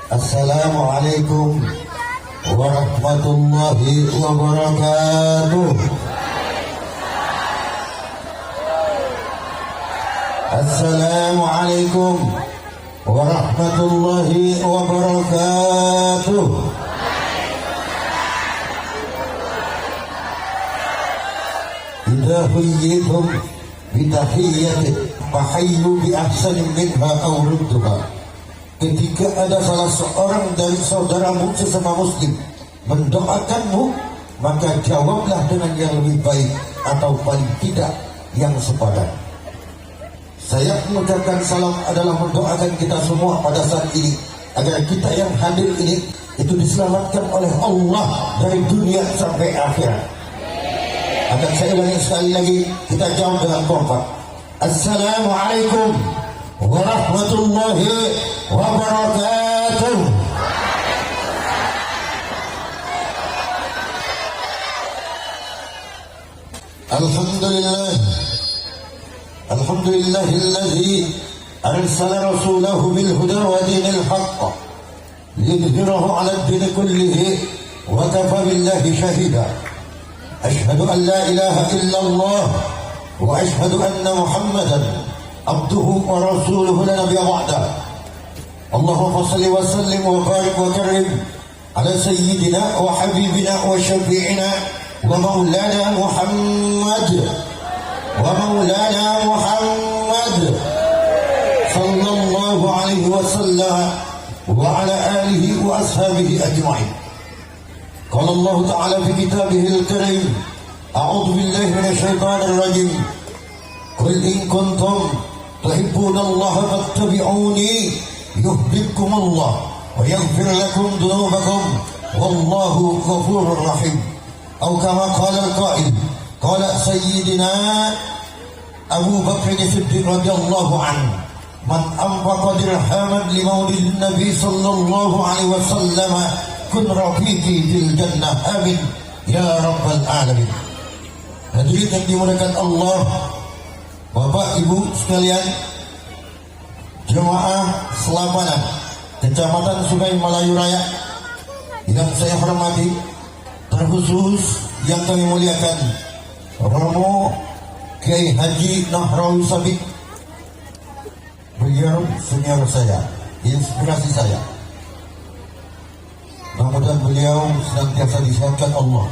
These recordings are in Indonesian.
Assalamualaikum warahmatullahi wabarakatuh. Assalamualaikum warahmatullahi wabarakatuh. Idza huyyitum bitahiyyatin fahayyu bi ahsani minha aw rudduha. Ketika ada salah seorang dari saudaramu sesama muslim mendoakanmu, maka jawablah dengan yang lebih baik atau paling tidak yang sepadan. Saya mengucapkan salam adalah mendoakan kita semua pada saat ini agar kita yang hadir ini itu diselamatkan oleh Allah dari dunia sampai akhirat. Akan saya ulangi sekali lagi, kita jawab dengan kompak. Assalamualaikum warahmatullahi wabarakatuh. Alhamdulillah, alhamdulillahilladzi arsala rasulahu bil huda wa dinil haqq liyudhhirahu 'ala ad-din kullihi wa kafa billahi shahida. Ashhadu an la ilaha illallah wa ashhadu anna Muhammadan abduhu wa rasuluhu la nabiyya ba'da. Allahumma shalli wa sallim wa barik wa karim ala sayyidina wa habibina wa syafi'ina wa maulana Muhammad sallallahu alaihi wasallam wa ala alihi wa ashabihi ajma'in. Qala Allah ta'ala fi kitabihil karim, a'udzu billahi minasy syaithanir rajim. Qul in kuntum tuhibbuna Allah fattabi'uni yuhibbukum Allah wa yaghfir lakum dhunubakum wallahu ghafurur rahim. Atau kama qala al-qa'il, qala sayyidina Abu Bakr as-Siddiq radhiyallahu anhu, man anfaqa dirhaman li maulidin nabi sallallahu alaihi wasallam kun rafiqi fil jannah, amin ya rabbal alamin. Hadirin yang dimuliakan Allah, Bapak Ibu sekalian, jemaah Selapanan Kecamatan Sungai Melayu Raya yang saya hormati, terkhusus yang kami muliakan Romo Kiai Haji Nahrawi Sabik. Beliau senior saya, inspirasi saya. Mudah-mudahan beliau senantiasa disehatkan Allah,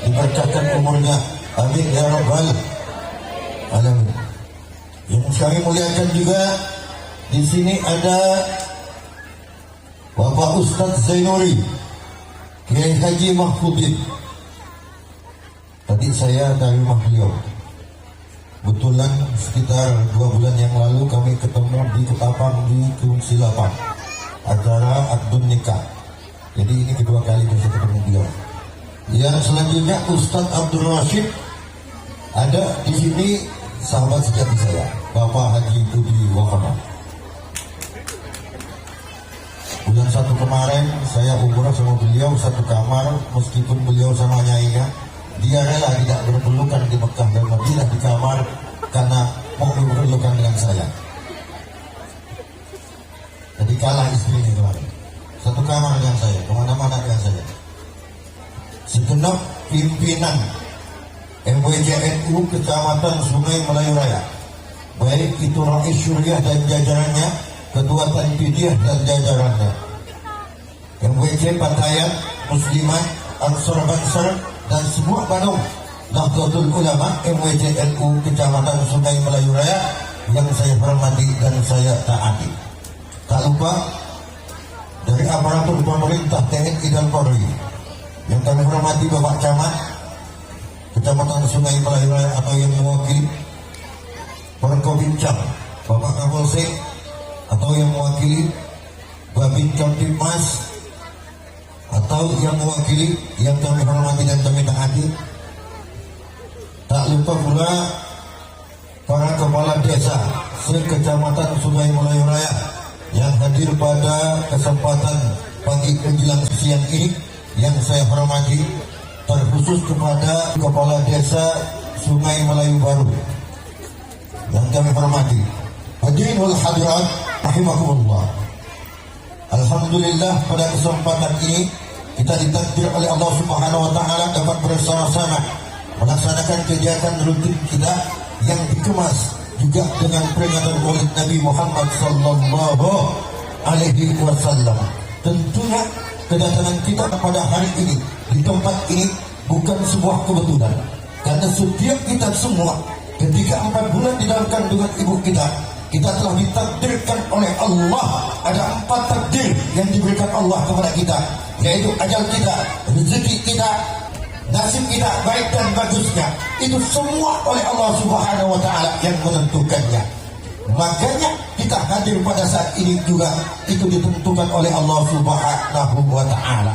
diberkahkan umurnya, amin ya rabbal alamin. Yang kami muliakan juga, di sini ada Bapak Ustadz Zainuri, Kiai Haji Mahfudin. Tadi saya dari beliau. Kebetulan sekitar 2 bulan yang lalu kami ketemu di Ketapang di Gunung Silapan, acara akad nikah. Jadi ini kedua kali saya ketemu beliau. Yang selanjutnya Ustadz Abdul Rashid, ada di sini sahabat sejati saya, Bapak Haji Budi Wakana. Bulan 1 kemarin saya umrah sama beliau satu kamar, meskipun beliau sama nyainya, dia rela tidak berpelukan di Mekah dan Madinah di kamar karena mau berpelukan dengan saya. Jadi kalah istrinya kemarin, satu kamar dengan saya, kemana-mana dengan saya. Segenap pimpinan MWJNU Kecamatan Sungai Melayu Raya, baik itu Rais Syuriah dan jajarannya, Ketua Tanfidiyah dan jajarannya, MWJ Patayat, Muslimat, Ansor Bansar, dan semua Bandung Nahdlatul Ulama MWJNU Kecamatan Sungai Melayu Raya yang saya hormati dan saya taati. Tak lupa dari aparatur pemerintah TNI dan Polri yang kami hormati, Bapak Camat Kecamatan Sungai Melayu Raya atau yang mewakili Forkobincang, Bapak Kapolsek atau yang mewakili Babinkan Tipmas atau yang mewakili yang kami hormati dan kami taati. Tak lupa pula para kepala desa se-Kecamatan Sungai Melayu Raya yang hadir pada kesempatan pagi menjelang siang ini yang saya hormati, terkhusus kepada kepala desa Sungai Melayu Baru yang kami hormati. Hadirin wal hadirat rahimakumullah. Alhamdulillah pada kesempatan ini kita ditakdir oleh Allah Subhanahu wa taala dapat bersama-sama melaksanakan kegiatan rutin kita yang dikemas juga dengan peringatan Maulid Nabi Muhammad sallallahu alaihi wasallam. Tentunya kedatangan kita pada hari ini di tempat ini bukan sebuah kebetulan, karena setiap kita semua ketika 4 bulan di dalam kandungan ibu kita telah ditakdirkan oleh Allah. Ada 4 takdir yang diberikan Allah kepada kita, yaitu ajal kita, rezeki kita, nasib kita, baik dan bagusnya. Itu semua oleh Allah Subhanahu wa taala yang menentukannya. Makanya kita hadir pada saat ini juga itu ditentukan oleh Allah Subhanahu wa taala.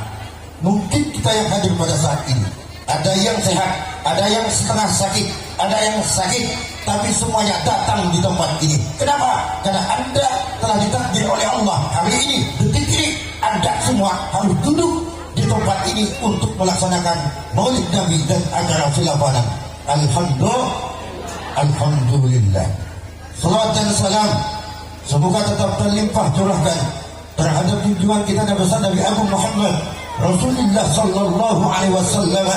Mungkin kita yang hadir pada saat ini ada yang sehat, ada yang setengah sakit, ada yang sakit, tapi semuanya datang di tempat ini. Kenapa? Karena Anda telah ditakdir oleh Allah. Hari ini, detik ini, Anda semua harus duduk di tempat ini untuk melaksanakan Maulid Nabi dan acara khilafanan. Alhamdulillah. Salawat dan salam semoga tetap terlimpah curahkan terhadap junjungan kita Nabi besar Nabi Agung Muhammad Rasulullah sallallahu alaihi wasallam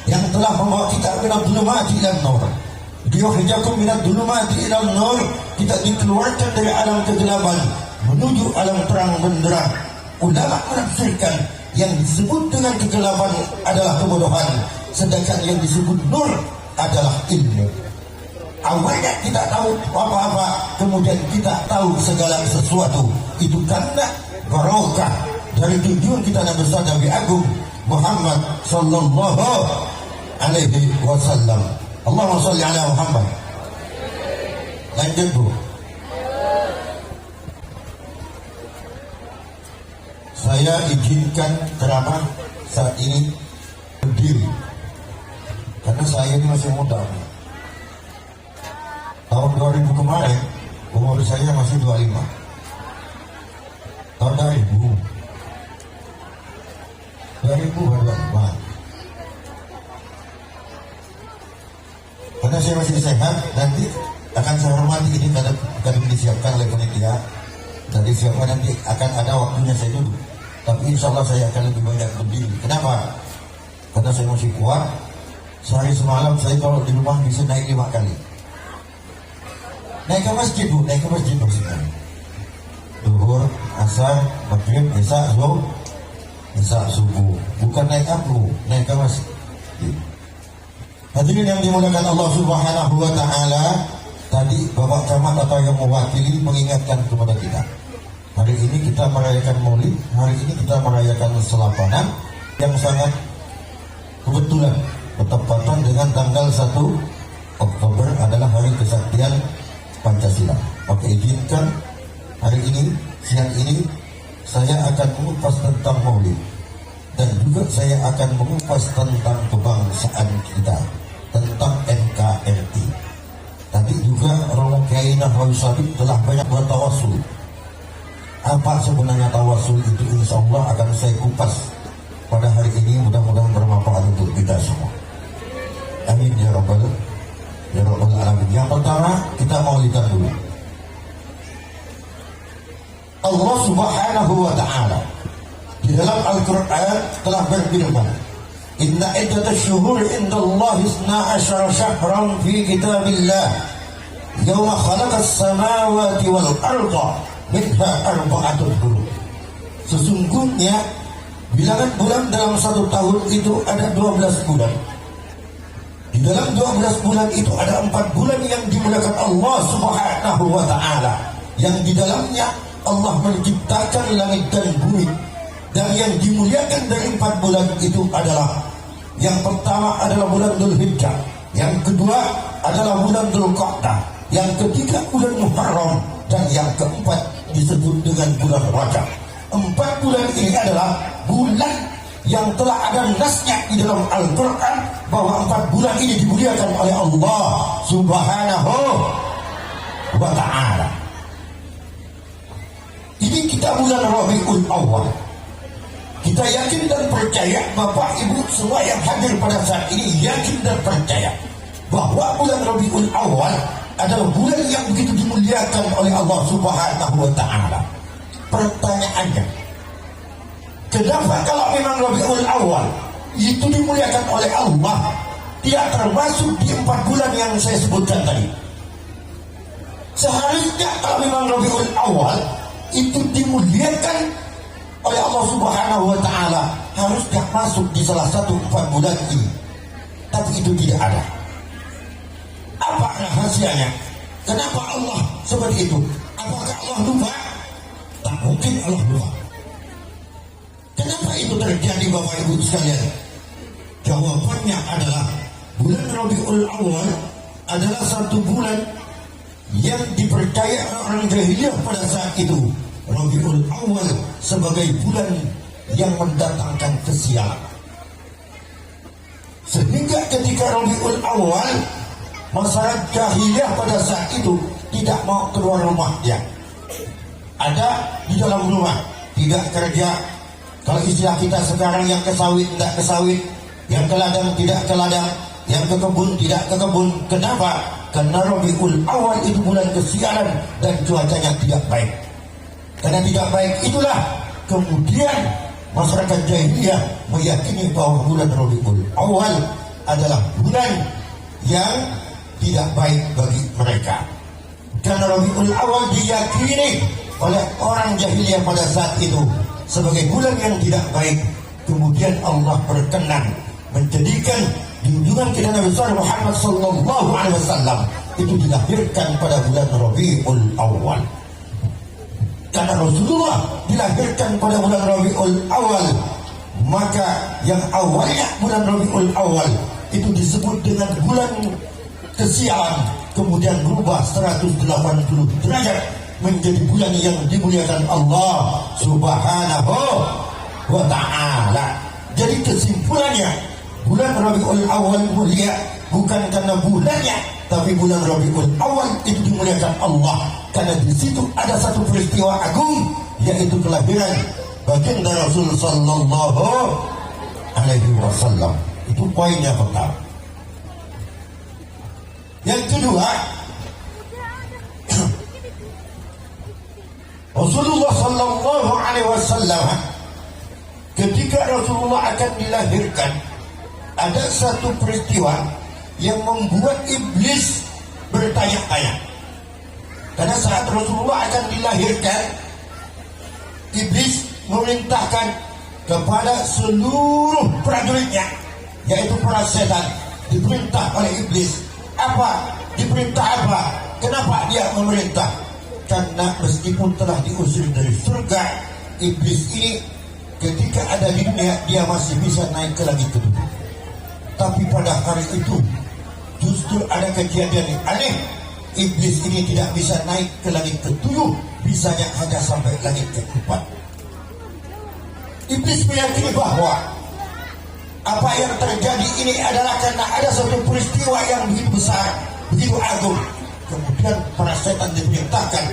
yang telah membawa kita minad dhulumati ila nur. Diyukhrijakum minad dhulumati ila nur. Kita dikeluarkan dari alam kegelapan menuju alam terang benderang. Ulama menafsirkan yang disebut dengan kegelapan adalah kebodohan, sedangkan yang disebut nur adalah ilmu. Awalnya tidak tahu apa-apa, kemudian kita tahu segala sesuatu. Itu karena barokah dari tujuan kita Nabi besar Nabi Agung Muhammad sallallahu alaihi wasallam. Allahumma shalli ala Muhammad. Lanjut Bu. Saya izinkan ceramah saat ini berdiri karena saya ini masih muda. Tahun 2000 kemarin umur saya masih 25. Tahun 2000 baru 25. Karena saya masih sehat, nanti akan saya hormati ini karena disiapkan oleh panitia dan disiapkan nanti akan ada waktunya saya duduk. Tapi insya Allah saya akan lebih banyak berdiri. Kenapa? Karena saya masih kuat. Sehari semalam saya kalau di rumah bisa naik 5 kali. Naik ke masjid Bu, naik ke masjid maksudnya. Duhur, asar, maghrib, isya, zuhur, isya, subuh. Bukan naik aku, naik ke masjid. Hadirin yang dimuliakan Allah Subhanahu wa taala, tadi Bapak Camat atau yang mewakili mengingatkan kepada kita. Hari ini kita merayakan Maulid, hari ini kita merayakan selapanan yang sangat kebetulan bertepatan dengan tanggal 1 Oktober adalah hari kesaktian Pancasila. Maka izinkan hari ini, siang ini saya akan mengupas tentang Maulid dan juga saya akan mengupas tentang kebangsaan kita, tentang NKRI. Tadi juga Romo Kiai Nahrawi Sabit telah banyak bertawasul. Apa sebenarnya tawasul itu? Insya Allah akan saya kupas pada hari ini, mudah-mudahan bermanfaat untuk kita semua. Amin ya rabbal alamin. Yang pertama kita maulidan dulu. Allah Subhanahu wa taala di dalam Al-Qur'an telah berfirman, "Inna iddatash shuhur indallahi 12 syahran fi kitabillah yawma khalaqas samawati wal arda minha arba'atun hurum." Sesungguhnya bilangan bulan dalam 1 tahun itu ada 12 bulan. Di dalam 12 bulan itu ada 4 bulan yang dimuliakan Allah Subhanahu wa taala, yang di dalamnya Allah menciptakan langit dan bumi. Dan yang dimuliakan dari 4 bulan itu adalah, yang pertama adalah bulan Dzulhijjah, yang kedua adalah bulan Dzulqa'dah, yang ketiga bulan Muharram, dan yang keempat disebut dengan bulan Rajab. 4 bulan ini adalah bulan yang telah ada nasnya di dalam Al-Quran bahwa 4 bulan ini dimuliakan oleh Allah Subhanahu wa ta'ala. Ini kita bulan Rabiul Awal. Kita yakin dan percaya, Bapak Ibu semua yang hadir pada saat ini yakin dan percaya bahwa bulan Rabiul Awal adalah bulan yang begitu dimuliakan oleh Allah Subhanahu wa ta'ala. Pertanyaannya, Kenapa kalau memang Rabiul Awal itu dimuliakan oleh Allah, tidak termasuk di 4 bulan yang saya sebutkan tadi? Seharusnya kalau memang Rabiul Awal itu dimuliakan oleh Allah Subhanahu wa Ta'ala, harusnya masuk di salah satu 4 bulan ini. Tapi itu tidak ada. Apa rahasianya? Kenapa Allah seperti itu? Apakah Allah lupa? Tak mungkin Allah lupa. Kenapa itu terjadi, Bapak Ibu sekalian? Jawabannya adalah bulan Rabiul Awal adalah satu bulan yang dipercaya orang jahiliyah pada saat itu. Rabiul Awal sebagai bulan yang mendatangkan kesialan. Sehingga ketika Rabiul Awal, masyarakat jahiliyah pada saat itu tidak mau keluar rumahnya. Ada di dalam rumah, tidak kerja. Kalau istilah kita sekarang, yang ke sawit tidak ke sawit, yang ke ladang tidak ke ladang, yang ke kebun tidak ke kebun. Kenapa? Karena Rabiul Awal itu bulan kesialan dan cuacanya tidak baik. Karena tidak baik itulah kemudian masyarakat jahiliyah meyakini bahwa bulan Rabiul Awal adalah bulan yang tidak baik bagi mereka. Karena Rabiul Awal diyakini oleh orang jahiliyah pada saat itu sebagai bulan yang tidak baik. Kemudian Allah berkenan menjadikan junjungan kita Nabi besar Muhammad sallallahu alaihi wasallam itu dilahirkan pada bulan Rabiul Awal. Karena Rasulullah dilahirkan pada bulan Rabiul Awal, maka yang awalnya bulan Rabiul Awal itu disebut dengan bulan kesialan, kemudian berubah 180 derajat menjadi bulan yang dimuliakan Allah Subhanahu wa Ta'ala. Jadi kesimpulannya, bulan Rabiul Awal mulia bukan karena bulannya, tapi bulan Rabiul Awal itu dimuliakan Allah karena di situ ada satu peristiwa agung, yaitu kelahiran baginda Rasul sallallahu alaihi wasallam. Itu poinnya pertama. Yang kedua, Rasulullah sallallahu alaihi wasallam ketika Rasulullah akan dilahirkan, ada satu peristiwa yang membuat iblis bertanya-tanya. Karena saat Rasulullah akan dilahirkan, iblis memerintahkan kepada seluruh prajuritnya, yaitu para setan, diperintah oleh iblis. Apa? Diperintah apa? Kenapa dia memerintah? Karena meskipun telah diusir dari surga, iblis ini ketika ada di dunia dia masih bisa naik ke langit ketujuh. Tapi pada hari itu justru ada kejadian yang aneh. Iblis ini tidak bisa naik ke langit ketujuh, bisanya hanya sampai langit keempat. Iblis meyakini bahwa apa yang terjadi ini adalah karena ada satu peristiwa yang begitu besar, begitu agung. Kemudian para setan diperintahkan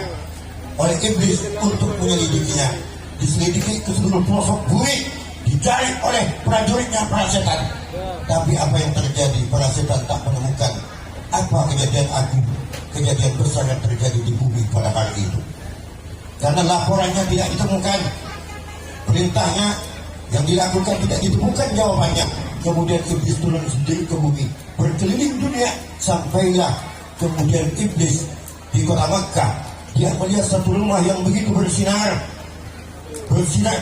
oleh iblis untuk menyelidikinya. Diselidiki ke seluruh pelosok bumi, dicari oleh prajuritnya para setan. Tapi apa yang terjadi? Para setan tak menemukan apa kejadian agung, kejadian besar yang terjadi di bumi pada hari itu. Karena laporannya tidak ditemukan, perintahnya yang dilakukan tidak ditemukan jawabannya. Kemudian iblis turun sendiri ke bumi, berkeliling dunia, sampailah kemudian iblis di kota Makkah. Dia melihat satu rumah yang begitu bersinar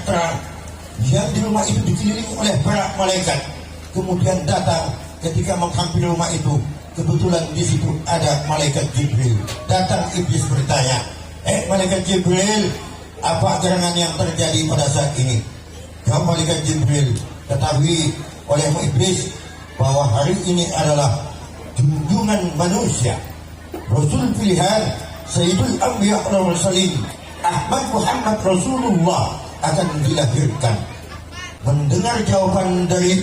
terang, yang di rumah itu dikelilingi oleh para malaikat. Kemudian datang ketika menghampiri rumah itu, kebetulan di situ ada malaikat Jibril. Datang iblis bertanya, malaikat Jibril, apa gerangan yang terjadi pada saat ini? Kau malaikat Jibril, ketahui olehmu iblis bahwa hari ini adalah junjungan manusia, Rasul pilihan, Sayyidul Anbiya wal Mursalin, Ahmad Muhammad Rasulullah akan dilahirkan. Mendengar jawaban dari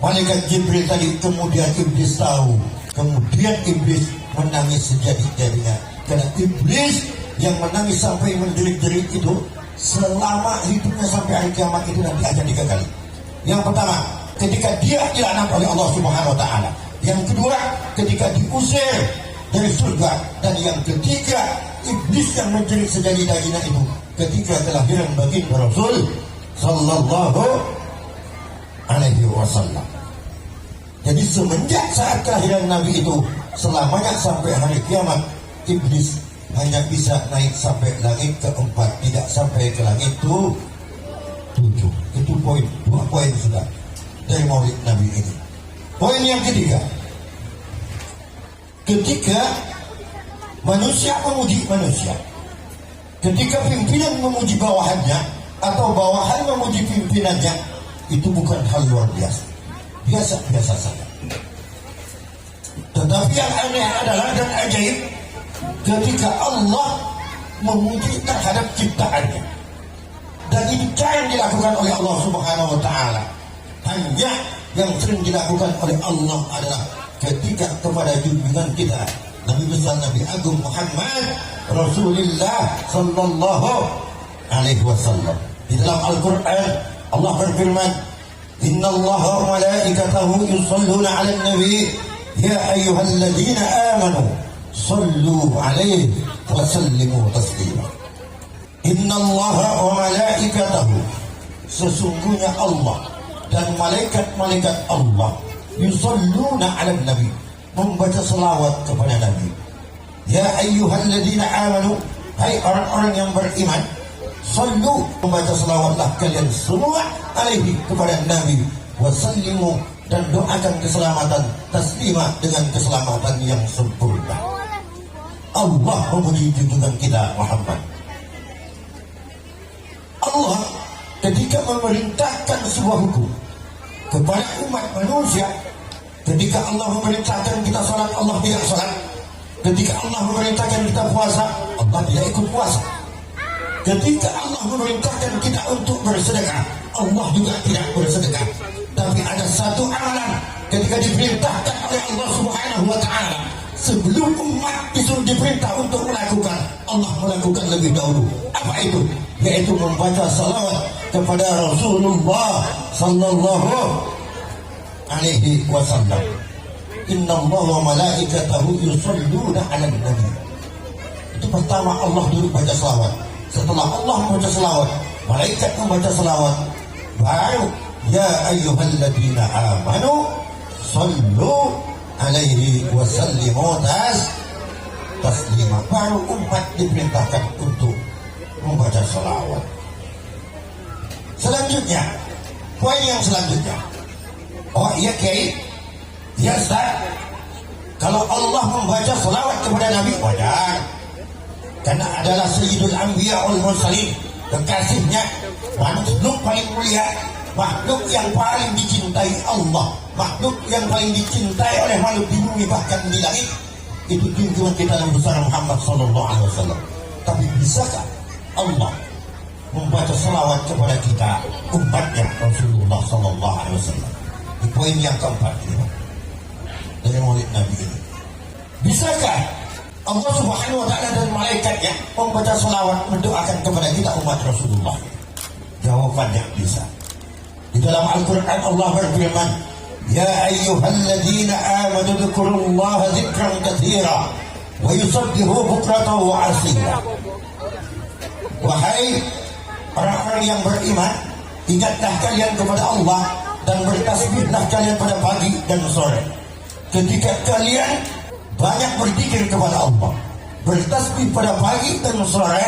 malaikat Jibril tadi, kemudian iblis tahu. Kemudian iblis menangis sejadi-jadinya. Karena iblis yang menangis sampai menjerit-jerit itu selama hidupnya sampai hari kiamat itu nanti akan digagali. Yang pertama, ketika dia dilaknat oleh Allah Subhanahu wa Ta'ala. Yang kedua, ketika diusir dari surga. Dan yang ketiga, iblis yang menjerit sejadi-jadinya itu ketika kelahiran baginda Rasul sallallahu sallallahu alaihi wasallam. Jadi semenjak saat kelahiran Nabi itu, selamanya sampai hari kiamat, iblis hanya bisa naik sampai langit keempat, tidak sampai ke langit tujuh. Itu poin, 2 poin sudah dari maulid Nabi ini. Poin yang ketiga, ketika manusia memuji manusia, ketika pimpinan memuji bawahannya atau bawahan memuji pimpinannya, itu bukan hal luar biasa, biasa-biasa saja. Tetapi yang aneh adalah dan ajaib, ketika Allah memuji terhadap ciptaannya, dan ini jarang dilakukan oleh Allah Subhanahu wa Ta'ala. Hanya yang sering dilakukan oleh Allah adalah ketika kepada junjungan kita Nabi besar Nabi Agung Muhammad Rasulullah sallallahu alaihi wasallam. Di dalam Al-Quran Allah berfirman, Inna Allah wa malaikatahu yusalluna ala nabi ya ayyuhalladzina amanu sallu alaihi wa sallimu taslima. Inna Allah wa malaikatahu, sesungguhnya Allah dan malaikat-malaikat Allah yusalluna ala nabi, membaca selawat kepada Nabi. Ya ayyuhalladzina amanu, hai orang-orang yang beriman, sallu, membaca selawatlah kalian semua alaihi, kepada Nabi, wasallimu, dan doakan keselamatan, taslima, dengan keselamatan yang sempurna. Allah memuji junjungan kita Muhammad. Allah ketika memerintahkan sebuah hukum kepada umat manusia, ketika Allah memerintahkan kita sholat, Allah tidak sholat. Ketika Allah memerintahkan kita puasa, Allah tidak ikut puasa. Ketika Allah memerintahkan kita untuk bersedekah, Allah juga tidak bersedekah. Tapi ada satu amalan ketika diperintahkan oleh Allah Subhanahu wa Ta'ala, sebelum umat disuruh diperintah untuk melakukan, Allah melakukan lebih dahulu. Apa itu? Yaitu membaca salawat kepada Rasulullah sallallahu alaihi wasallam. Inna Allah wa malaikatahu yusalluna 'alan nabi. Itu pertama Allah dulu baca selawat. Setelah Allah membaca selawat, malaikat membaca selawat, baru ya ayyuhalladzina amanu sallu alaihi wa sallimu taslima. Baru umat diperintahkan untuk membaca selawat. Selanjutnya, poin yang selanjutnya. Oh iya Kiai, ya Ustaz, kalau Allah membaca selawat kepada Nabi, wajar, karena adalah Sayyidul Anbiya wal Mursalin, kekasihnya, makhluk paling mulia, makhluk yang paling dicintai Allah, makhluk yang paling dicintai oleh makhluk di bumi bahkan di langit. Itu junjungan kita Nabi besar Muhammad sallallahu alaihi wasallam. Tapi bisakah Allah membaca selawat kepada kita umatnya Rasulullah sallallahu alaihi wasallam? Di poin yang keempat ini dari maulid Nabi ini, bisakah Allah Subhanahu wa Ta'ala dan malaikatnya membaca selawat mendoakan kepada kita umat Rasulullah? Jawabannya bisa. Di dalam Al-Quran Allah berfirman, Ya ayyuhalladzina amanu dzkurullaha dzikran katsira wa yusabbihu bukratan wa asila. Wahai orang-orang yang beriman, ingatlah kalian kepada Allah dan bertasbihlah kalian pada pagi dan sore. Ketika kalian banyak berzikir kepada Allah, bertasbih pada pagi dan sore,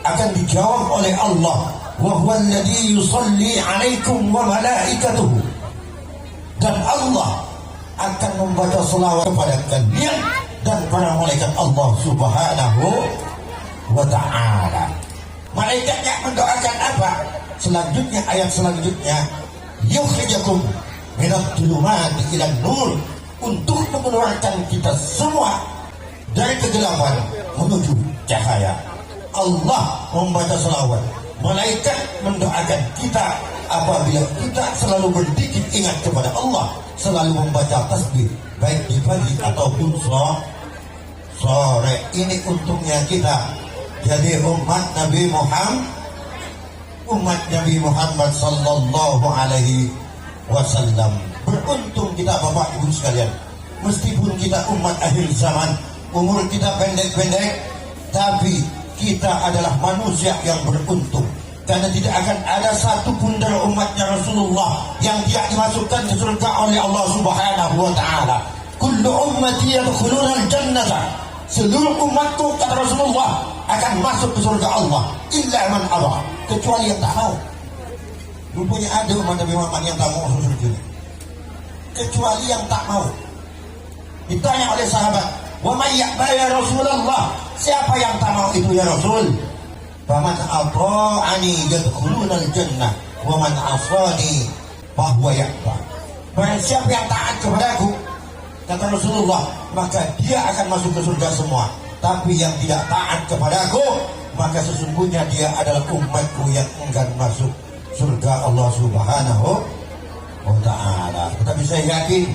akan dijawab oleh Allah, wa huwa alladzi yusalli 'alaikum wa malaikatuhu. Dan Allah akan membaca selawat kepada kalian dan para malaikat Allah Subhanahu wa Ta'ala. Malaikatnya mendoakan apa? Selanjutnya, ayat selanjutnya, yukhrijakum minadh dhulumati ilan nur, untuk mengeluarkan kita semua dari kegelapan menuju cahaya. Allah membaca selawat, malaikat mendoakan kita apabila kita selalu berzikir ingat kepada Allah, selalu membaca tasbih baik di pagi ataupun sore. Ini untungnya kita jadi umat Nabi Muhammad sallallahu alaihi wasallam. Beruntung kita Bapak Ibu sekalian, meskipun kita umat akhir zaman, umur kita pendek-pendek, tapi kita adalah manusia yang beruntung. Karena tidak akan ada satu pun dari umatnya Rasulullah yang tidak dimasukkan ke surga oleh Allah Subhanahu wa taala. Kullu ummati yadkhuluna al-jannata. Seluruh umatku, kata Rasulullah, akan masuk ke surga Allah illa man aba, kecuali yang tak mau. Rupanya ada umat Nabi Muhammad yang tak mau masuk surga, kecuali yang tak mau. Ditanya oleh sahabat, wa may ya'ba ya Rasulullah, siapa yang tak mau itu ya Rasul? Faman ata'ani yadkhuluna al-jannah wa man asani fahuwa ya'ba. Barang siapa yang taat kepadaku, kata Rasulullah, maka dia akan masuk ke surga semua. Tapi yang tidak taat kepadaku, maka sesungguhnya dia adalah umatku yang enggan masuk surga Allah Subhanahu wa ta'ala. Tetapi saya yakin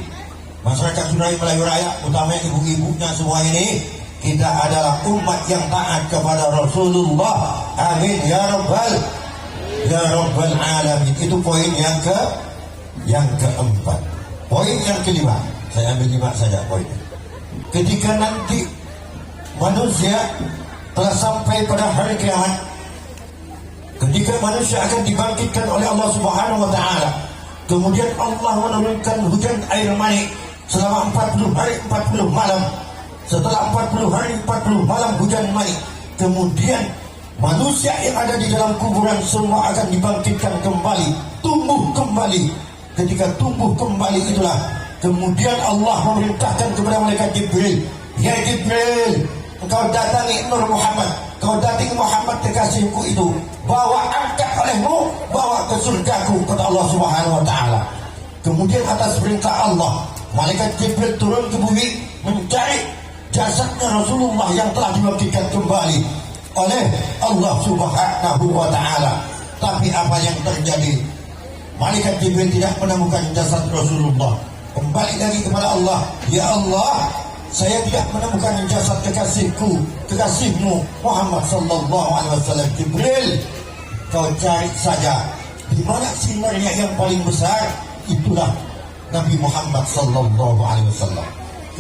masyarakat Sungai Melayu Raya, utamanya ibu-ibunya semua ini, kita adalah umat yang taat kepada Rasulullah. Amin ya rabbal alamin. Itu poin yang keempat. Poin yang kelima, saya ambil 5 saja poinnya. Ketika nanti manusia telah sampai pada hari kiamat, ketika manusia akan dibangkitkan oleh Allah Subhanahu wa taala, kemudian Allah menurunkan hujan air mani selama 40 hari 40 malam. Setelah 40 hari 40 malam hujan mani, kemudian manusia yang ada di dalam kuburan semua akan dibangkitkan kembali, tumbuh kembali. Ketika tumbuh kembali itulah kemudian Allah memerintahkan kepada malaikat Jibril, ya Jibril, engkau datangi Nur Muhammad, kau datangi Muhammad kekasihku itu, bawa angkat olehmu, bawa ke surgaku, kata Allah Subhanahu wa taala. Kemudian atas perintah Allah, malaikat Jibril turun ke bumi mencari jasadnya Rasulullah yang telah dibangkitkan kembali oleh Allah Subhanahu wa taala. Tapi apa yang terjadi? Malaikat Jibril tidak menemukan jasad Rasulullah. Kembali lagi kepada Allah, ya Allah, saya tidak menemukan jasad kekasihku, kekasihmu Muhammad sallallahu alaihi wasallam. Jibril, kau cari saja di mana sinarnya yang paling besar, itulah Nabi Muhammad sallallahu alaihi wasallam.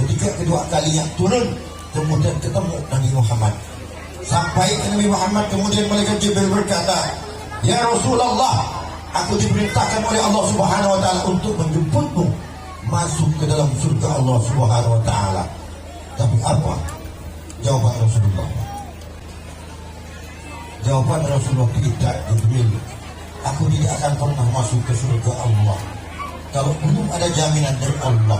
Ketika kedua kalinya turun, kemudian ketemu Nabi Muhammad. Sampai ke Nabi Muhammad, kemudian malaikat Jibril berkata, ya Rasulullah, aku diperintahkan oleh Allah Subhanahu wa taala untuk menjemputmu masuk ke dalam surga Allah Subhanahu wa taala. Tapi apa jawaban Rasulullah? Jawaban Rasulullah, tidak Jibril, aku tidak akan pernah masuk ke surga Allah kalau belum ada jaminan dari Allah.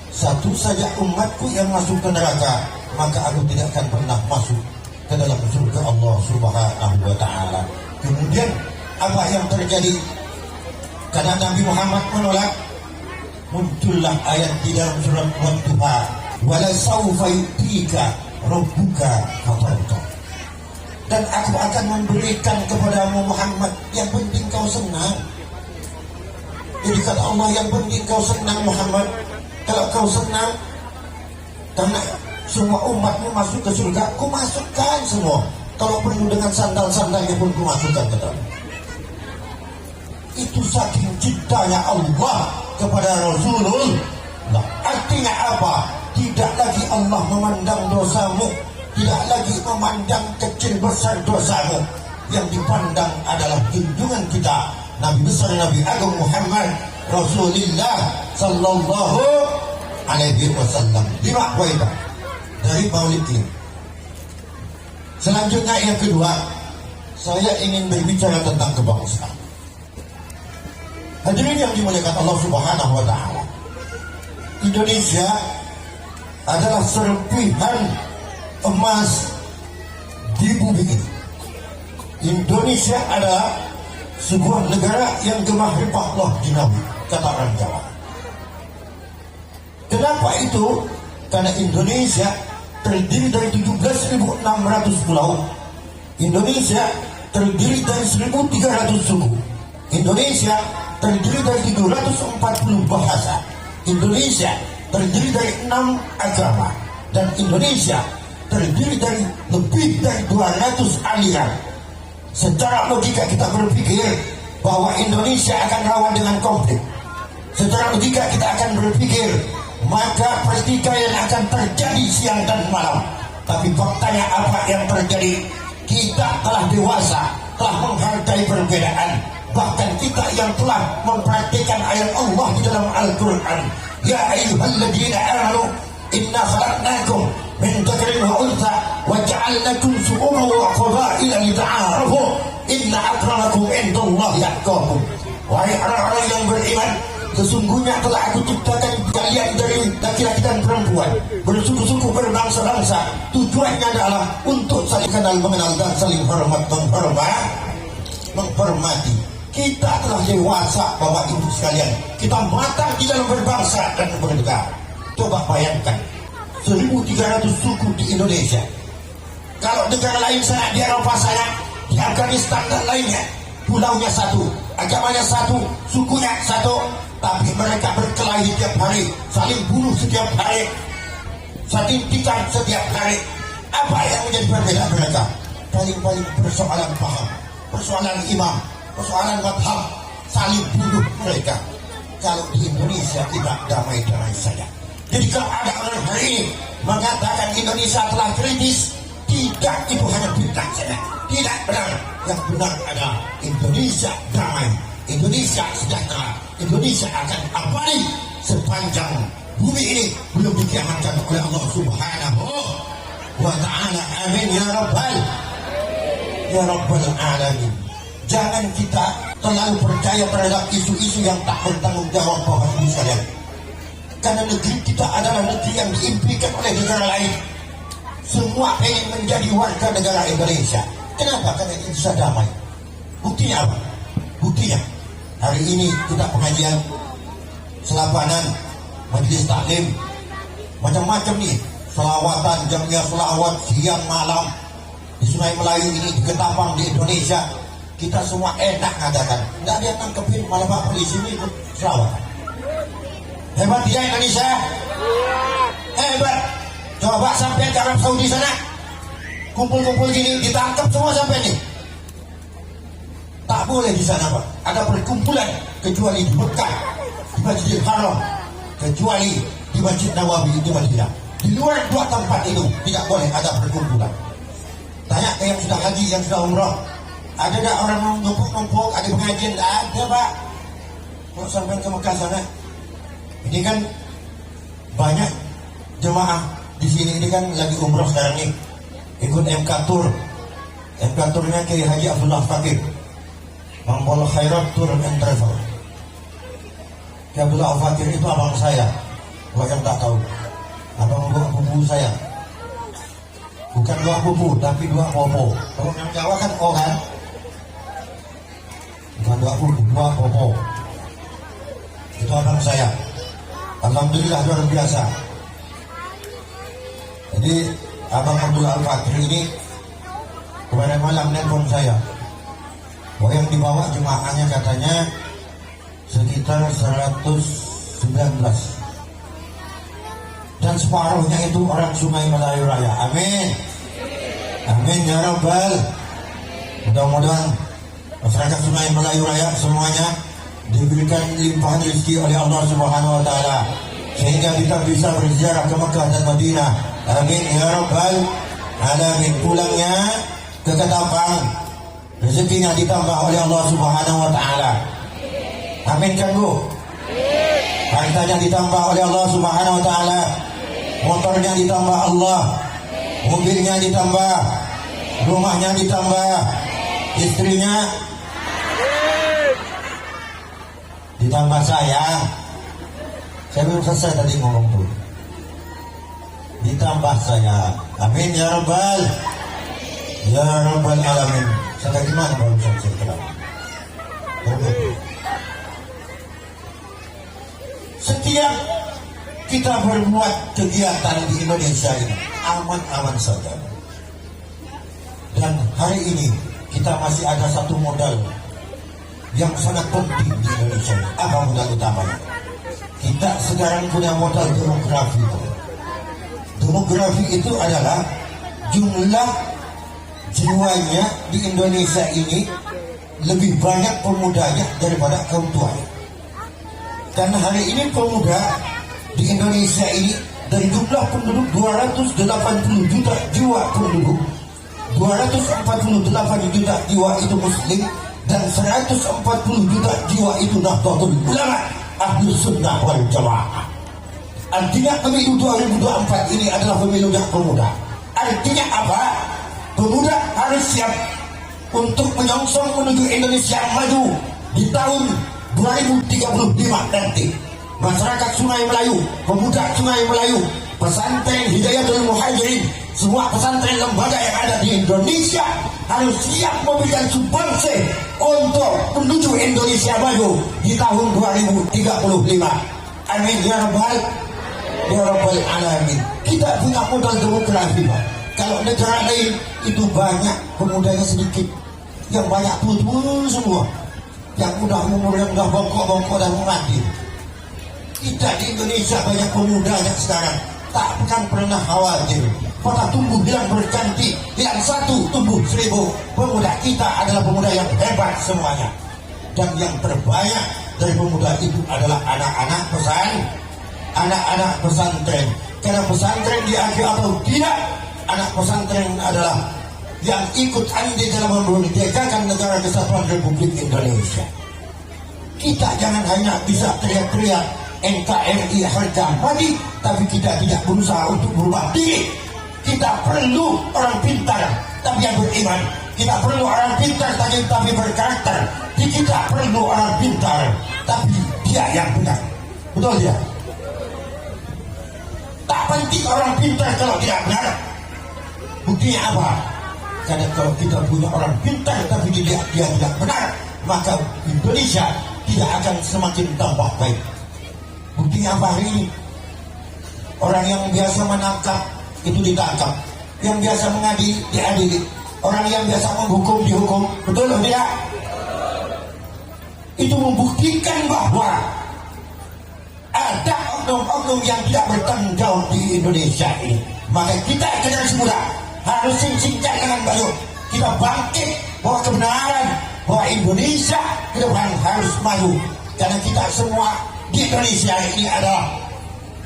Satu saja umatku yang masuk ke neraka, maka aku tidak akan pernah masuk ke dalam surga Allah Subhanahu wa taala. Kemudian apa yang terjadi? Karena Nabi Muhammad menolak, muncullah ayat di dalam surat Wadduha, wala sawfa yu'tika rabbuka fatarda. Dan aku akan memberikan kepadamu Muhammad, yang penting kau senang. Jadi kata Allah, yang penting kau senang Muhammad. Kalau kau senang karena semua umatmu masuk ke surga, ku masukkan semua. Kalau perlu dengan sandal-sandalnya pun ku masukkan ke dalam. Itu saking cintanya Allah kepada Rasulullah. Nah, artinya apa? Tidak lagi Allah memandang dosamu, tidak lagi memandang kecil besar dosamu. Yang dipandang adalah junjungan kita, Nabi besar Nabi Agung Muhammad Rasulullah sallallahu alaihi wasallam. 5 poin dari maulid ini. Selanjutnya yang kedua, saya ingin berbicara tentang kebangsaan. Hadirin yang dimuliakan Allah Subhanahu wa taala, Indonesia adalah serpihan emas di bumi ini. Indonesia adalah sebuah negara yang gemah rempah dinawi, kata orang Jawa. Kenapa itu? Karena Indonesia terdiri dari 17.600 pulau. Indonesia terdiri dari 1.300 suku. Indonesia terdiri dari 340 bahasa. Indonesia terdiri dari 6 agama. Dan Indonesia terdiri dari lebih dari 200 aliran. Secara logika kita berpikir bahwa Indonesia akan rawan dengan konflik. Secara logika kita akan berpikir maka pertikaian akan terjadi siang dan malam. Tapi faktanya apa yang terjadi? Kita telah dewasa, telah menghargai perbedaan. Bahkan kita yang telah mempraktikkan ayat Allah di dalam Al-Quran. Ya ayyuhalladzina amanu inna khalaqnakum min dzakarin wa untha wa ja'alnakum syu'uban wa qabaila lita'arafu inna akramakum indallahi atqakum. Wahai orang-orang yang beriman, sesungguhnya telah aku ciptakan kalian dari laki-laki dan perempuan, bersuku-suku, berbangsa-bangsa. Tujuannya adalah untuk saling kenal mengenal dan saling menghormati. Kita telah dewasa, Bapak Ibu sekalian. Kita matang di dalam berbangsa dan bernegara. Coba bayangkan 1.300 suku di Indonesia. Kalau negara lain sana, di Eropa sana, di Afghanistan dan lainnya, pulaunya satu, agamanya satu, sukunya satu, tapi mereka berkelahi setiap hari, saling bunuh setiap hari, saling tikam setiap hari. Apa yang menjadi perbedaan mereka? Paling-paling persoalan paham, persoalan imam, persoalan madhab, saling bunuh mereka. Kalau di Indonesia kita damai-damai saja. Jadi kalau ada orang hari ini mengatakan Indonesia telah kritis, tidak, itu hanya fitnah saja. Tidak benar. Yang benar adalah Indonesia damai, Indonesia sejahtera, Indonesia akan abadi sepanjang bumi ini belum dikiamatkan oleh Allah Subhanahu wa Ta'ala. Amin ya Rabbal alamin. Jangan kita terlalu percaya terhadap isu-isu yang tak bertanggung jawab, Bapak Ibu sekalian. Karena negeri kita adalah negeri yang diimpikan oleh negara lain. Semua ingin menjadi warga negara Indonesia. Kenapa? Karena Indonesia damai. Buktinya apa? Buktinya hari ini kita pengajian, selapanan, majelis taklim, macam-macam nih, selawatan, jamnya selawat siang malam di Sungai Melayu ini, di Ketapang, di Indonesia. Kita semua enak ngadakan. Nggak ada yang nangkepin, malah Pak polisi ini ikut selawat. Hebat tidak Indonesia? Hebat. Coba sampai ke Arab Saudi sana, kumpul-kumpul gini, ditangkap semua sampai nih. Tak boleh di sana, Pak. Ada perkumpulan kecuali di Mekah, di Masjidil Haram, kecuali di Masjid Nawawi, di Madinah. Di luar dua tempat itu tidak boleh ada perkumpulan. Tanya ke yang sudah haji, yang sudah umrah, ada tak orang numpuk-numpuk, ada pengajian? Tak ada, Pak. Kalau sampai ke Mekah sana, ini kan banyak jemaah di sini ini kan lagi umrah sekarang nih, ikut MK Tour. MK Tournya Kiai Haji Abdullah Fakir, Mambol Khairat Tour and Travel. Kiai Abdullah Fakir itu abang saya, buat yang tak tahu, abang dua pupu saya. Bukan dua pupu, tapi dua popo. Kalau yang Jawa kan O kan? Bukan dua pupu, dua popo. Itu abang saya. Alhamdulillah luar biasa. Jadi Abang Abdullah Al-Fakir ini kemarin malam nelpon saya, bahwa yang dibawa jemaahnya katanya sekitar 119, dan separuhnya itu orang Sungai Melayu Raya. Amin. Amin ya Rabbal. Mudah-mudahan masyarakat Sungai Melayu Raya semuanya diberikan limpahan rezeki oleh Allah Subhanahu wa Ta'ala, sehingga kita bisa berziarah ke Mekah dan Madinah. Amin ya Rabbal alamin. Pulangnya ke Ketapang, rezekinya ditambah oleh Allah Subhanahu wa Ta'ala. Amin kan Bu? Hartanya ditambah oleh Allah Subhanahu wa Ta'ala, motornya ditambah Allah, mobilnya ditambah, rumahnya ditambah, istrinya ditambah sayang. Saya belum selesai tadi ngomong tuh. Ditambah sayang. Amin ya Rabbal alamin. Sampai di mana baru selesai terang? Setiap kita berbuat kegiatan di Indonesia ini aman-aman saja. Dan hari ini kita masih ada satu modal yang sangat penting di Indonesia. Apa modal utamanya? Kita sekarang punya modal demografi. Demografi itu adalah jumlah jiwanya di Indonesia ini lebih banyak pemudanya daripada kaum tuanya. Karena hari ini pemuda di Indonesia ini dari jumlah penduduk 280 juta jiwa penduduk, 248 juta jiwa itu muslim, dan 140 juta jiwa itu Nahdlatul Ulama Ahlus Sunnah wal Jamaah. Artinya pemilu 2024 ini adalah pemilu yang pemuda. Artinya apa? Pemuda harus siap untuk menyongsong menuju Indonesia maju di tahun 2035 nanti. Masyarakat Sungai Melayu, pemuda Sungai Melayu, pesantren Hidayatul Muhajirin, semua pesantren lembaga yang ada di Indonesia harus siap memberikan sumbangsi untuk menuju Indonesia maju di tahun 2035. Amin ya rabbal alamin. Kita punya modal demografi, Pak. Kalau negara lain itu banyak, pemudanya sedikit. Yang banyak tua-tua semua. Yang udah umur yang udah bongkok-bongkok dan mati. Kita di Indonesia banyak pemudanya sekarang. Tak akan pernah khawatir. Pada tumbuh bilang berganti, yang satu tumbuh 1000. Pemuda kita adalah pemuda yang hebat semuanya. Dan yang terbanyak dari pemuda itu adalah anak-anak pesantren. Karena pesantren diakui atau tidak, anak pesantren adalah yang ikut andil dalam memerdekakan negara kesatuan Republik Indonesia. Kita jangan hanya bisa teriak-teriak NKRI harga mati, tapi kita tidak berusaha untuk berubah diri. Kita perlu orang pintar tapi yang beriman. Kita perlu orang pintar tapi berkarakter. Kita perlu orang pintar tapi dia yang benar. Betul tidak? Tak penting orang pintar kalau tidak benar. Buktinya apa? Karena kalau kita punya orang pintar tapi dia tidak benar, maka Indonesia tidak akan semakin tambah baik. Buktinya apa hari ini? Orang yang biasa menangkap itu ditangkap, yang biasa mengadili diadili, orang yang biasa menghukum dihukum. Betul atau tidak? Itu membuktikan bahwa ada oknum-oknum yang tidak bertanggung jawab di Indonesia ini. Maka kita generasi muda harus sing-singkan dengan baik. Kita bangkit bahwa kebenaran, bahwa Indonesia ke depan harus maju. Karena kita semua di Indonesia ini adalah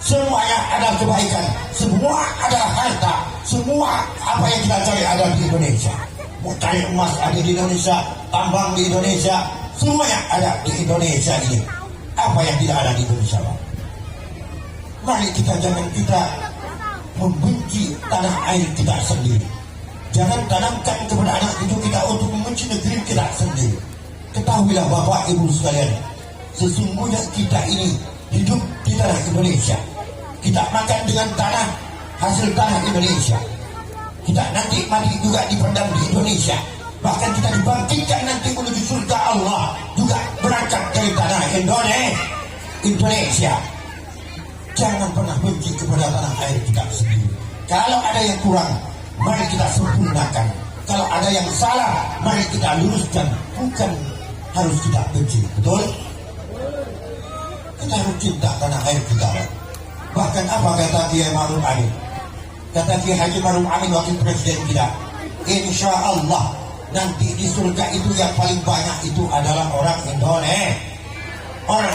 semuanya ada kebaikan, semua ada harta, semua apa yang kita cari ada di Indonesia. Mau cari emas ada di Indonesia, tambang di Indonesia, semuanya ada di Indonesia ini. Apa yang tidak ada di Indonesia, Pak? Mari kita jangan membenci tanah air kita sendiri. Jangan tanamkan kepada anak cucu kita untuk membenci negeri kita sendiri. Ketahuilah Bapak Ibu sekalian, sesungguhnya kita ini hidup di tanah Indonesia. Kita makan dengan tanah, hasil tanah Indonesia. Kita nanti mati juga dipendam di Indonesia. Bahkan kita dibangkitkan nanti menuju surga Allah juga berangkat dari tanah Indonesia. Jangan pernah benci kepada tanah air kita sendiri. Kalau ada yang kurang, mari kita sempurnakan. Kalau ada yang salah, mari kita luruskan. Bukan harus kita benci, betul? Kita harus cinta tanah air kita. Bahkan apa kata Kiai Ma'ruf Amin? Kata Kiai Haji Ma'ruf Amin, wakil presiden kita, insya Allah nanti di surga itu yang paling banyak itu adalah orang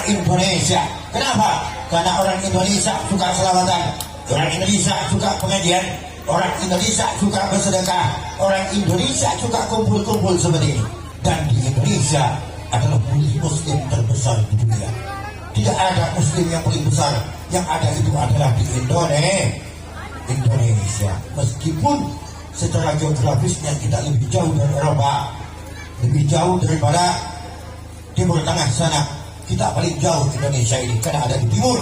Indonesia. Kenapa? Karena orang Indonesia suka selawatan, orang Indonesia suka pengajian, orang Indonesia suka bersedekah, orang Indonesia suka kumpul-kumpul seperti ini. Dan di Indonesia adalah muslim terbesar di dunia. Tidak ada muslim yang paling besar, yang ada itu adalah di Indonesia. Meskipun secara geografisnya kita lebih jauh dari Eropa, lebih jauh daripada Timur Tengah sana. Kita paling jauh Indonesia ini karena ada di timur.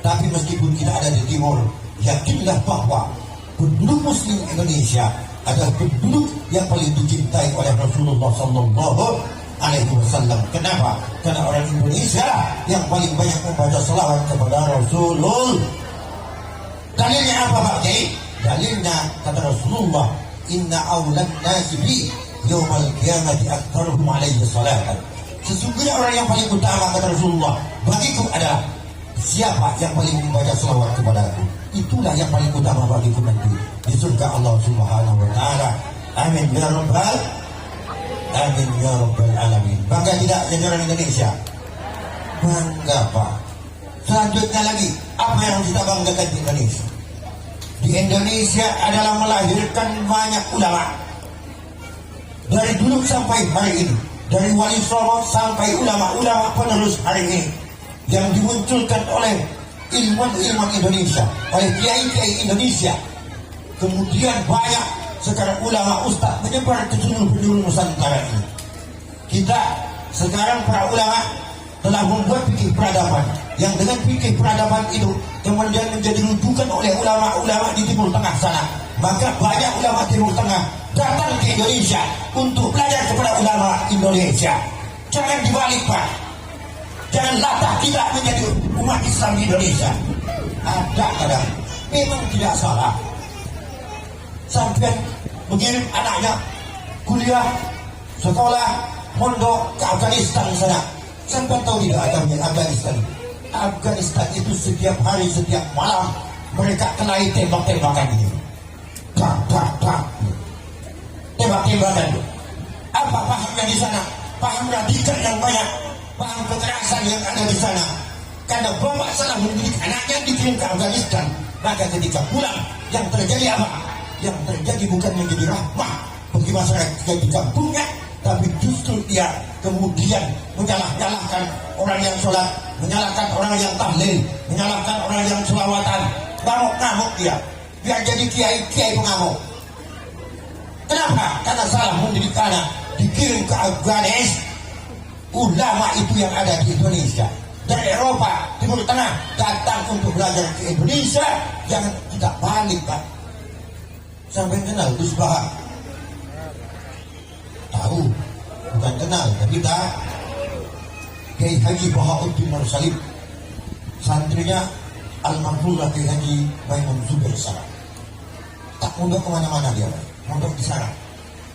Tapi meskipun kita ada di timur, yakinlah bahwa penduduk muslim Indonesia adalah penduduk yang paling dicintai oleh Rasulullah Sallallahu Alaihi Wasallam. Kenapa? Karena orang Indonesia yang paling banyak membaca salawat kepada Rasulullah. Dalilnya apa Pak Kiai? Dalilnya kata Rasulullah, inna awlan nasi bi yawmal qiyamati aktsaruhum alaihi salatan. Sesungguhnya orang yang paling utama kata Rasulullah bagiku adalah siapa yang paling membaca salawat kepada aku. Itulah yang paling utama bagiku nanti di surga Allah Subhanahu wa taala. Amin ya rabbal amin ya rabbal alamin. Bangga tidak jadi orang Indonesia? Bangga Pak. Selanjutnya lagi, apa yang kita banggakan di Indonesia? Di Indonesia adalah melahirkan banyak ulama. dari dulu sampai hari ini, dari Wali Songo sampai ulama-ulama penerus hari ini, yang dimunculkan oleh ilmuwan-ilmuwan Indonesia, oleh kiai-kiai Indonesia. Kemudian banyak sekarang ulama ustaz menyebar ke seluruh penjuru Nusantara ini. Kita sekarang para ulama telah membuat fikih peradaban, yang dengan fikih peradaban itu kemudian menjadi rujukan oleh ulama-ulama di Timur Tengah sana. Maka banyak ulama Timur Tengah datang ke Indonesia untuk belajar kepada ulama Indonesia. Jangan dibalik, Pak. Jangan latah kita menjadi umat Islam di Indonesia. Ada memang tidak salah sampai mengirim anaknya kuliah, sekolah, mondok ke Afghanistan sana. Sampai tahu tidak Afghanistan? Afghanistan itu setiap hari, setiap malam mereka kenai tembak-tembakan ini. Tembak-tembakan. Apa pahamnya di sana? Paham radikal yang banyak, paham kekerasan yang ada di sana. Karena bapak salah mendidik anaknya dikirim ke Afghanistan, maka ketika pulang yang terjadi apa? Yang terjadi bukan menjadi rahmah bagi masyarakat di kampungnya, tapi justru dia kemudian menyalahkan orang yang sholat, menyalahkan orang yang tahlil, menyalahkan orang yang selawatan. Ngamuk dia jadi kiai pengamuk. Kenapa? Karena salah mendidik anak, dikirim ke Afghanistan. Ulama itu yang ada di Indonesia dari Eropa, Timur Tengah datang untuk belajar ke Indonesia. Jangan kita balik, Pak. Sampai kenal Gus Baha? Tahu, bukan kenal, tapi tak. Kiai Haji Bahauddin Nursalim, santrinya almarhumlah Kiai Haji Maimun Zubair Sarang. Tak mondok kemana-mana dia, mondok di sana.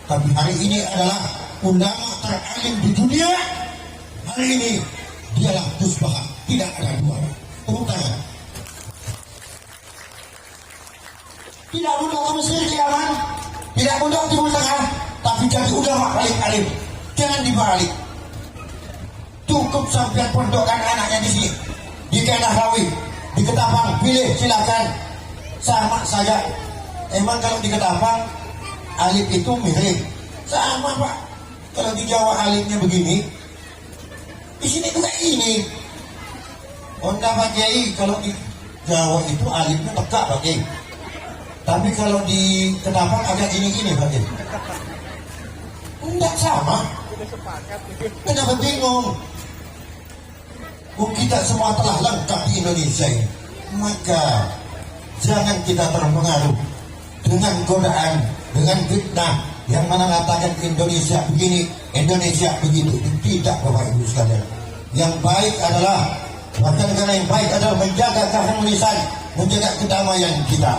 Tapi hari ini adalah ulama teralim di dunia. Hari ini dialah Gus Baha, tidak ada dua. Tepuk tangan. Tidak mondok ke Mesir di Yaman, tidak mondok Timur Tengah, tapi jadi ulama paling alim. Jangan dibalik. Cukup sampai pondokkan anaknya di sini, di Nahrawi, di Ketapang, pilih silakan. Sama saja. Emang kalau di Ketapang alim itu mirip, sama Pak. Kalau di Jawa alimnya begini, di sini juga ini. Onda Pak Kiai, kalau di Jawa itu alimnya tegak Pak Kiai. Tapi kalau di Ketapang agak gini-gini Pak Kiai. Enggak sama. Kenapa bingung? Kita semua telah lengkap di Indonesia ini. Maka jangan kita terpengaruh dengan godaan, dengan fitnah yang mana mengatakan Indonesia begini, Indonesia begitu. Tidak, Bapak Ibu sekalian. Yang baik adalah, warga negara yang baik adalah menjaga keharmonisan, menjaga kedamaian kita.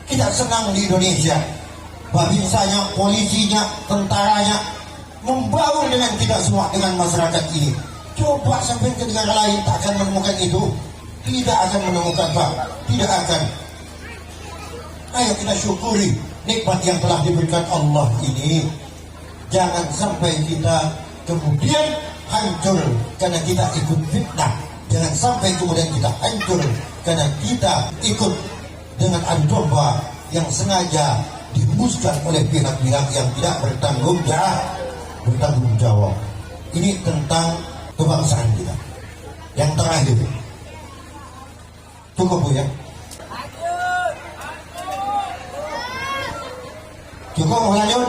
Kita senang di Indonesia, babinsanya, polisinya, tentaranya membangun dengan kita semua, dengan masyarakat ini. Coba sampai ke negara lain tak akan menemukan itu. Tidak akan menemukan, Pak. Tidak akan. Ayo kita syukuri nikmat yang telah diberikan Allah ini. Jangan sampai kita kemudian hancur karena kita ikut fitnah. Jangan sampai kemudian kita hancur karena kita ikut dengan adu domba yang sengaja dihembuskan oleh pihak-pihak yang tidak bertanggung jawab. Ini tentang kebangsaan kita. Yang terakhir, cukup Bu ya? Cukup mau lanjut?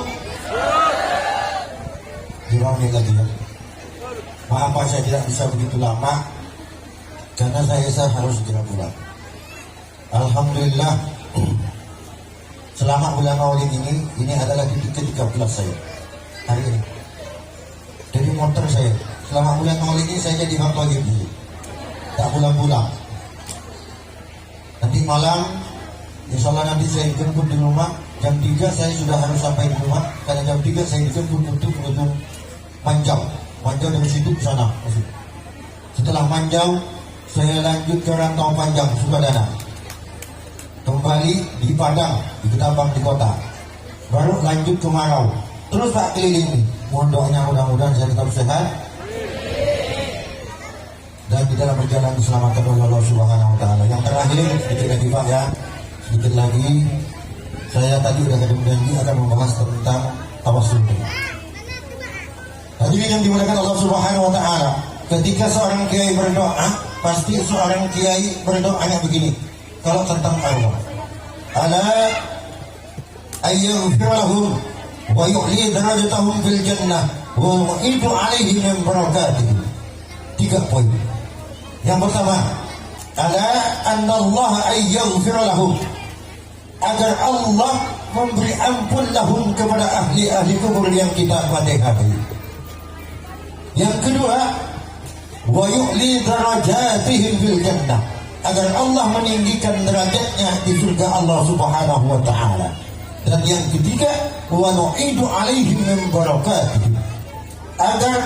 5 menit lagi ya. Maaf Pak, saya tidak bisa begitu lama karena saya harus segera pulang. Alhamdulillah, selama bulan Maulid ini adalah titik ke-13 saya hari ini. Jadi motor saya selama bulan Maulid ini saya jadi hamba gitu, tak pulang-pulang. Nanti malam, insya Allah nanti saya jemput di rumah. Jam 3 saya sudah harus sampai di rumah, karena jam 3 saya dijemput untuk menuju Manjau dari situ ke sana. Setelah Manjau, saya lanjut ke Rantau Panjang, Sukadana. Kembali di Padang, di Ketapang, di kota. Baru lanjut ke Marau. Terus Pak keliling. Mohon doanya mudah-mudahan saya tetap sehat. Dan di dalam perjalanan diselamatkan oleh Allah Subhanahu wa Ta'ala. Yang terakhir, sedikit lagi Pak ya. Sedikit lagi. Saya tadi sudah janji akan membahas tentang Awas dulu. Hadirin yang dimuliakan Allah Subhanahu wa taala, ketika seorang kiai berdoa, pasti seorang kiai berdoanya begini. Kalau tentang Allah, ala ayyaghfir lahum wa yu'li darajatahum fil jannah wa yu'idu alaihim min barakatihi. 3 poin. Yang pertama, ala anna Allah ayyaghfir lahum, agar Allah memberi ampun lahum kepada ahli-ahli kubur yang kita fatihati. Yang kedua, wa yu'li darajatihim fil jannah, agar Allah meninggikan derajatnya di surga Allah Subhanahu wa taala. Dan yang ketiga, wa nu'idu alaihim min barakatihi, agar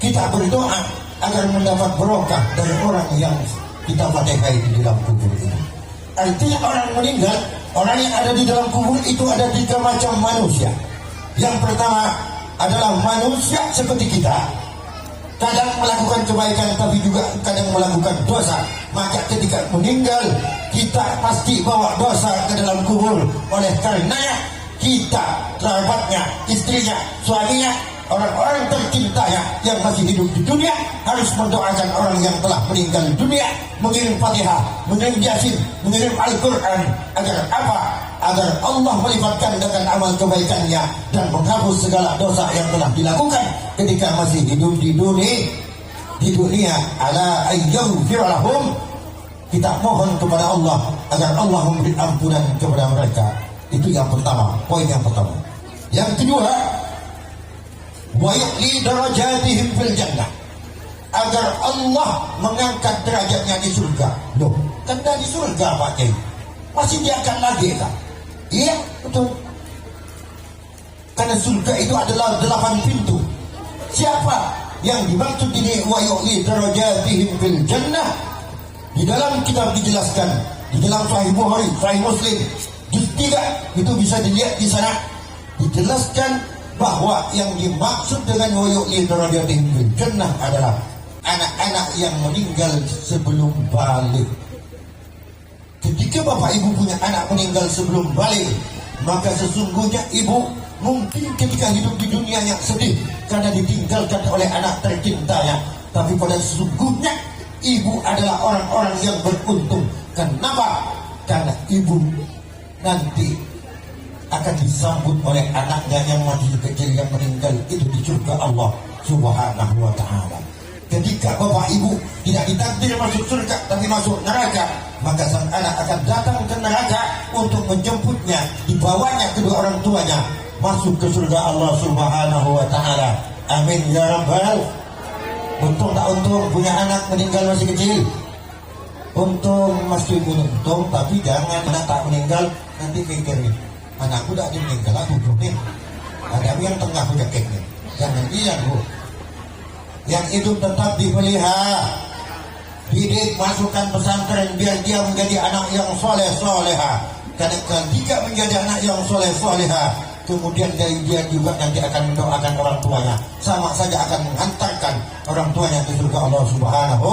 kita berdoa agar mendapat barokah dari orang yang kita fatihai di dalam kubur ini. Artinya orang meninggal, orang yang ada di dalam kubur itu ada 3 macam manusia. Yang pertama adalah manusia seperti kita, kadang melakukan kebaikan tapi juga kadang melakukan dosa. Maka ketika meninggal, kita pasti bawa dosa ke dalam kubur. Oleh karenanya kita, kerabatnya, istrinya, suaminya, orang-orang tercintanya yang masih hidup di dunia harus mendoakan orang yang telah meninggal di dunia, mengirim Fatihah, mengirim Yasin, mengirim Al-Quran. Agar apa? Agar Allah melipat gandakan amal kebaikannya dan menghapus segala dosa yang telah dilakukan ketika masih hidup di dunia. Ala ayyaghfir lahum, kita mohon kepada Allah agar Allah memberi ampunan kepada mereka. Itu yang pertama, poin yang pertama. Yang kedua, wa yu'li darajatihim fil jannah, agar Allah mengangkat derajatnya di surga. Loh, kan dari surga Pak Kiai, masih diangkat lagi kan? Iya, betul. Karena surga itu adalah 8 pintu. Siapa yang dimaksud ini wa yu'li darajatihim fil jannah? Di dalam kitab dijelaskan, di dalam Sahih Bukhari, Sahih Muslim, juz 3 itu bisa dilihat di sana dijelaskan bahwa yang dimaksud dengan wa yu'li darajatihim fil jannah adalah anak-anak yang meninggal sebelum balik. Ketika bapak ibu punya anak meninggal sebelum balik, maka sesungguhnya ibu mungkin ketika hidup di dunia yang sedih karena ditinggalkan oleh anak tercintanya, tapi pada sesungguhnya ibu adalah orang-orang yang beruntung. Kenapa? Karena ibu nanti akan disambut oleh anaknya yang masih kecil yang meninggal itu di surga Allah Subhanahu wa taala. Ketika bapak ibu tidak ditakdir masuk surga tapi masuk neraka, maka sang anak akan datang ke neraka untuk menjemputnya, dibawanya kedua orang tuanya masuk ke surga Allah Subhanahu wa taala. Amin ya rabbal. Untung tak untung punya anak meninggal masih kecil? Untung, masih untung, tapi jangan anak tak meninggal nanti pikirin, anakku tak meninggal, aku belum. Ada yang tengah penyakitnya. Jangan iya bu. Yang itu tetap dipelihara, didik, masukkan pesantren biar dia menjadi anak yang soleh soleha. Karena ketika menjadi anak yang soleh soleha, kemudian dari dia juga nanti akan mendoakan orang tuanya, sama saja akan menghantarkan orang tuanya ke surga Allah Subhanahu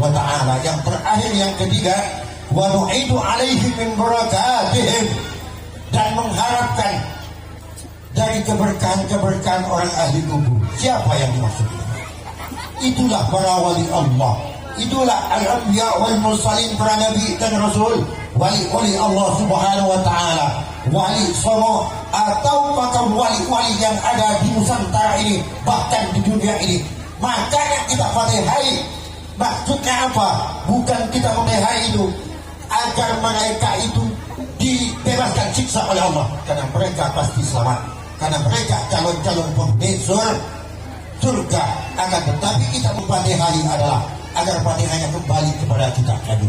wa taala. Yang terakhir, yang ketiga, wa nu'idu alaihim min barakatihim, dan mengharapkan dari keberkahan-keberkahan orang ahli kubur. Siapa yang dimaksud? Itulah para wali Allah, itulah al-anbiya wal mursalin, para nabi dan rasul, wali-wali Allah Subhanahu wa taala, wali songo atau maka wali-wali yang ada di Nusantara ini, bahkan di dunia ini. Makanya kita fatihai. Maksudnya apa? Bukan kita fatihai itu agar mereka itu dibebaskan siksa oleh Allah, karena mereka pasti selamat, karena mereka calon-calon penghuni surga. Akan tetapi kita memfatihai adalah agar fatihahnya kembali kepada kita tadi.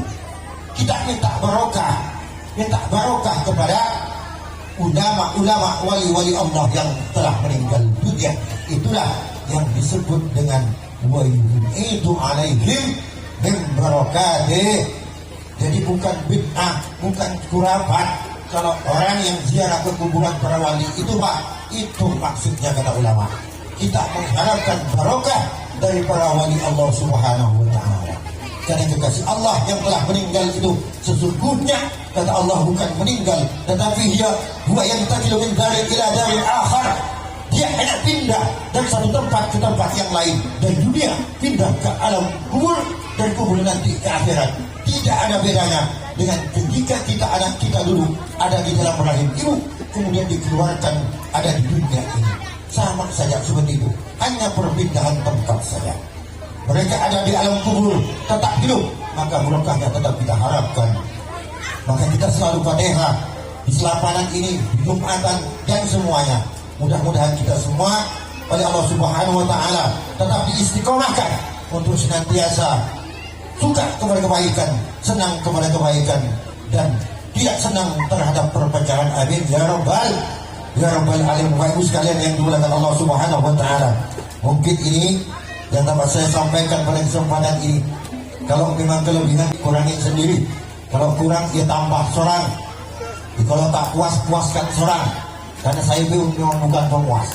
Kita minta barokah kepada ulama-ulama wali-wali Allah yang telah meninggal dunia. Itulah yang disebut dengan wa yu'idu alaihim min barakatih. Jadi bukan bid'ah, bukan kurabat. Kalau orang yang ziarah ke kuburan para wali itu Pak, itu maksudnya kata ulama. Kita mengharapkan barokah dari para wali Allah Subhanahu wa taala. Karena kekasih Allah yang telah meninggal itu sesungguhnya kata Allah bukan meninggal, tetapi dia huwa yantaqilu min dari ila dari akhar. dia enak pindah dari satu tempat ke tempat yang lain, dan dunia pindah ke alam kubur, dan kubur nanti ke akhirat. Tidak ada bedanya dengan ketika kita anak kita dulu ada di dalam rahim ibu, kemudian dikeluarkan ada di dunia ini. Sama saja seperti itu, hanya perpindahan tempat saja. Mereka ada di alam kubur tetap hidup, maka berkahnya tetap kita harapkan. Maka kita selalu Fatihah di selapanan ini, di Jumatan, dan semuanya. Mudah-mudahan kita semua oleh Allah Subhanahu wa Ta'ala tetap diistiqomahkan untuk senantiasa suka kepada kebaikan, senang kepada kebaikan, dan tidak senang terhadap perpecahan. Amin ya rabbal alamin. Bapak Ibu sekalian yang dimuliakan Allah Subhanahu wa Ta'ala, mungkin ini yang dapat saya sampaikan pada kesempatan ini. Kalau memang kelebihan kurangin sendiri, kalau kurang ya tambah seorang, kalau tak puas puaskan seorang, karena saya memang bukan pemuas.